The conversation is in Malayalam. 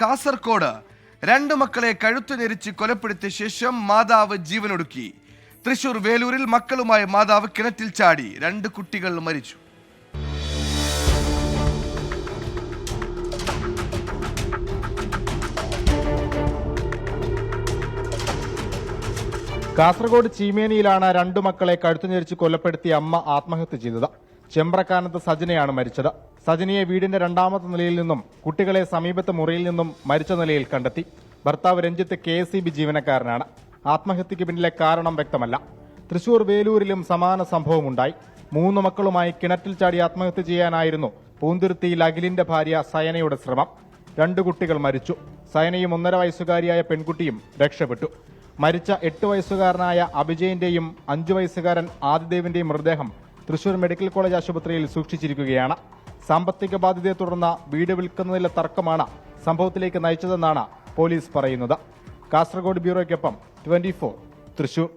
കാസർകോട് 2 മക്കളെ കഴുത്തു ഞെരിച്ച് കൊലപ്പെടുത്തിയ ശേഷം മാതാവ് ജീവനൊടുക്കി. തൃശൂർ വേലൂരിൽ മക്കളുമായി മാതാവ് കിണറ്റിൽ ചാടി. 2 കുട്ടികൾ മരിച്ചു. കാസർഗോഡ് ചീമേനിയിലാണ് 2 മക്കളെ കഴുത്തുഞെരിച്ച് കൊലപ്പെടുത്തിയ അമ്മ ആത്മഹത്യ ചെയ്തത്. ചെമ്പ്രക്കാനത്ത് സജനയാണ് മരിച്ചത്. സജനയെ വീടിന്റെ 2ാമത്തെ നിലയിൽ നിന്നും കുട്ടികളെ സമീപത്തെ മുറിയിൽ നിന്നും മരിച്ച നിലയിൽ കണ്ടെത്തി. ഭർത്താവ് രഞ്ജിത്ത് KSEB ജീവനക്കാരനാണ്. ആത്മഹത്യക്ക് പിന്നിലെ കാരണം വ്യക്തമല്ല. തൃശൂർ വേലൂരിലും സമാന സംഭവമുണ്ടായി. 3 മക്കളുമായി കിണറ്റിൽ ചാടി ആത്മഹത്യ ചെയ്യാനായിരുന്നു പൂന്തുരുത്തിയിൽ അഖിലിന്റെ ഭാര്യ സയനയുടെ ശ്രമം. 2 കുട്ടികൾ മരിച്ചു. സയനയും 1.5 വയസ്സുകാരിയായ പെൺകുട്ടിയും രക്ഷപ്പെട്ടു. മരിച്ച 8 വയസ്സുകാരനായ അഭിജയന്റെയും 5 വയസ്സുകാരൻ ആദിദേവിന്റെയും മൃതദേഹം തൃശൂർ മെഡിക്കൽ കോളേജ് ആശുപത്രിയിൽ സൂക്ഷിച്ചിരിക്കുകയാണ്. സാമ്പത്തിക ബാധ്യതയെ തുടർന്ന് വീട് വിൽക്കുന്നതിലെ തർക്കമാണ് സംഭവത്തിലേക്ക് നയിച്ചതെന്നാണ് പോലീസ് പറയുന്നത്. കാസർഗോഡ് ബ്യൂറോയ്ക്കൊപ്പം 24 തൃശൂർ.